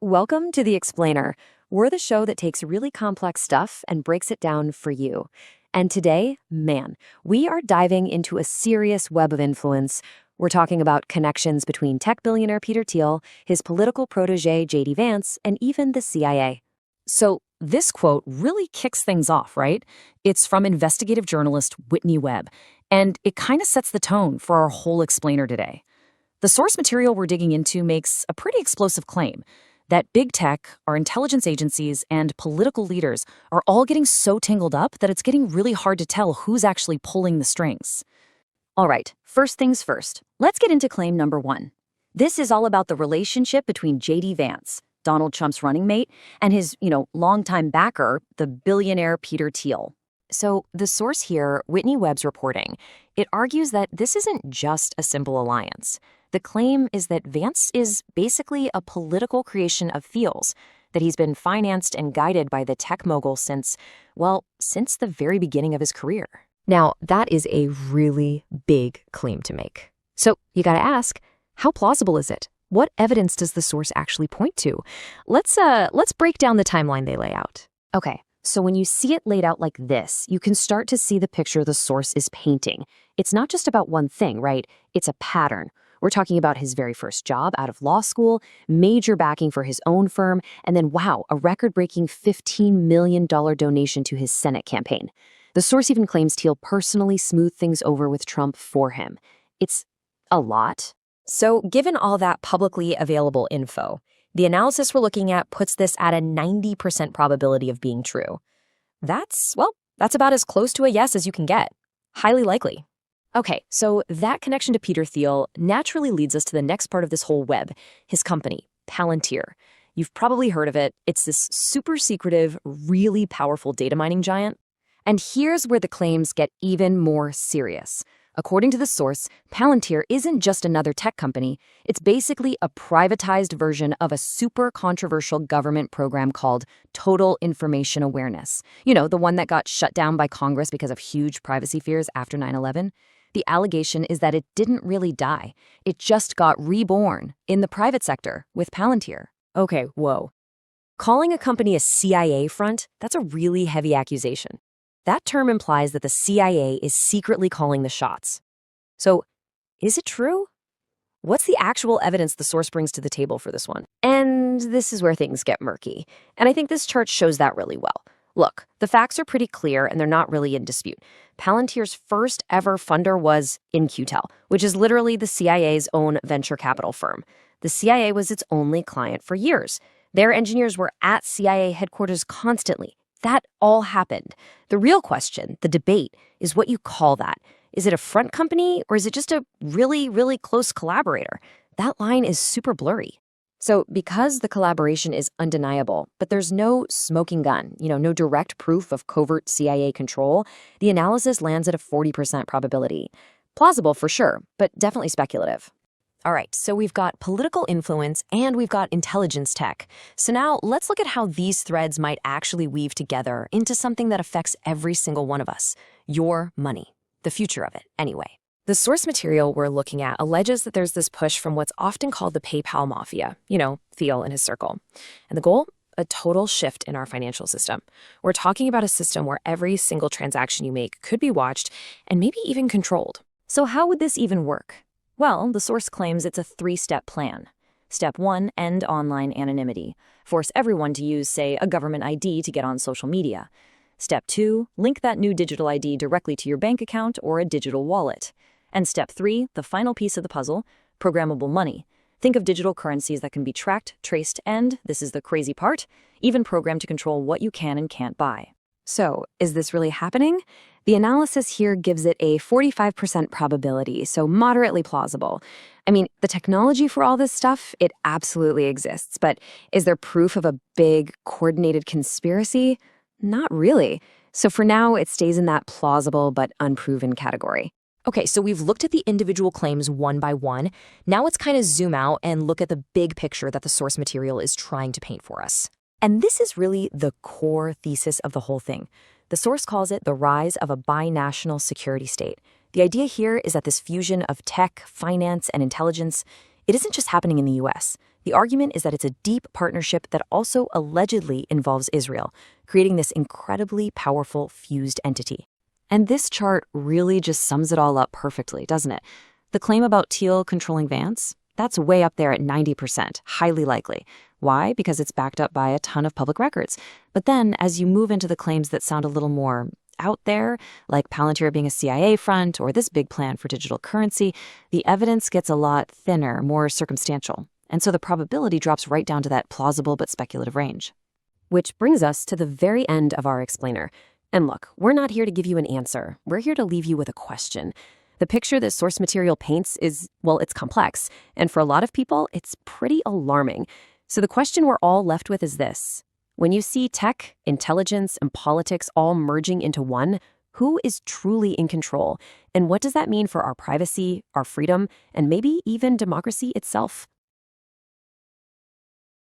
Welcome to The Explainer. We're the show that takes really complex stuff and breaks it down for you. And today, man, we are diving into a serious web of influence. We're talking about connections between tech billionaire Peter Thiel, his political protege J.D. Vance, and even the CIA. So this quote really kicks things off, right? It's from investigative journalist Whitney Webb, and it kind of sets the tone for our whole explainer today. The source material we're digging into makes a pretty explosive claim that big tech, our intelligence agencies, and political leaders are all getting so tangled up that it's getting really hard to tell who's actually pulling the strings. All right, first things first. Let's get into claim number one. This is all about the relationship between J.D. Vance, Donald Trump's running mate, and his, longtime backer, the billionaire Peter Thiel. So the source here, Whitney Webb's reporting, it argues that this isn't just a simple alliance. The claim is that Vance is basically a political creation of Thiel's, that he's been financed and guided by the tech mogul since the very beginning of his career. Now, that is a really big claim to make. So you gotta ask, how plausible is it? What evidence does the source actually point to? Let's break down the timeline they lay out. Okay, so when you see it laid out like this, you can start to see the picture the source is painting. It's not just about one thing, right? It's a pattern. We're talking about his very first job out of law school, major backing for his own firm, and then, a record-breaking $15 million donation to his Senate campaign. The source even claims Thiel personally smoothed things over with Trump for him. It's a lot. So given all that publicly available info, the analysis we're looking at puts this at a 90% probability of being true. That's about as close to a yes as you can get. Highly likely. Okay, so that connection to Peter Thiel naturally leads us to the next part of this whole web, his company, Palantir. You've probably heard of it. It's this super secretive, really powerful data mining giant. And here's where the claims get even more serious. According to the source, Palantir isn't just another tech company. It's basically a privatized version of a super controversial government program called Total Information Awareness. You know, the one that got shut down by Congress because of huge privacy fears after 9/11. The allegation is that it didn't really die. It just got reborn in the private sector with Palantir. Okay, whoa. Calling a company a CIA front, that's a really heavy accusation. That term implies that the CIA is secretly calling the shots. So, is it true? What's the actual evidence the source brings to the table for this one? And this is where things get murky. And I think this chart shows that really well. Look, the facts are pretty clear and they're not really in dispute. Palantir's first ever funder was In-Q-Tel, which is literally the CIA's own venture capital firm. The CIA was its only client for years. Their engineers were at CIA headquarters constantly. That all happened. The real question, the debate, is what you call that. Is it a front company or is it just a really, really close collaborator? That line is super blurry. So because the collaboration is undeniable, but there's no smoking gun, no direct proof of covert CIA control, the analysis lands at a 40% probability. Plausible for sure, but definitely speculative. All right, so we've got political influence and we've got intelligence tech. So now let's look at how these threads might actually weave together into something that affects every single one of us. Your money. The future of it, anyway. The source material we're looking at alleges that there's this push from what's often called the PayPal mafia, Thiel and his circle. And the goal? A total shift in our financial system. We're talking about a system where every single transaction you make could be watched and maybe even controlled. So how would this even work? Well, the source claims it's a 3-step plan. Step 1, end online anonymity. Force everyone to use, say, a government ID to get on social media. Step 2, link that new digital ID directly to your bank account or a digital wallet. And step 3, the final piece of the puzzle, programmable money. Think of digital currencies that can be tracked, traced, and, this is the crazy part, even programmed to control what you can and can't buy. So, is this really happening? The analysis here gives it a 45% probability, so moderately plausible. I mean, the technology for all this stuff, it absolutely exists, but is there proof of a big, coordinated conspiracy? Not really. So for now, it stays in that plausible but unproven category. Okay, so we've looked at the individual claims one by one. Now let's kind of zoom out and look at the big picture that the source material is trying to paint for us. And this is really the core thesis of the whole thing. The source calls it the rise of a binational security state. The idea here is that this fusion of tech, finance, and intelligence, it isn't just happening in the US. The argument is that it's a deep partnership that also allegedly involves Israel, creating this incredibly powerful fused entity. And this chart really just sums it all up perfectly, doesn't it? The claim about Thiel controlling Vance? That's way up there at 90%, highly likely. Why? Because it's backed up by a ton of public records. But then, as you move into the claims that sound a little more out there, like Palantir being a CIA front or this big plan for digital currency, the evidence gets a lot thinner, more circumstantial. And so the probability drops right down to that plausible but speculative range. Which brings us to the very end of our explainer. And look, we're not here to give you an answer. We're here to leave you with a question. The picture that source material paints is, well, it's complex. And for a lot of people, it's pretty alarming. So the question we're all left with is this. When you see tech, intelligence, and politics all merging into one, who is truly in control? And what does that mean for our privacy, our freedom, and maybe even democracy itself?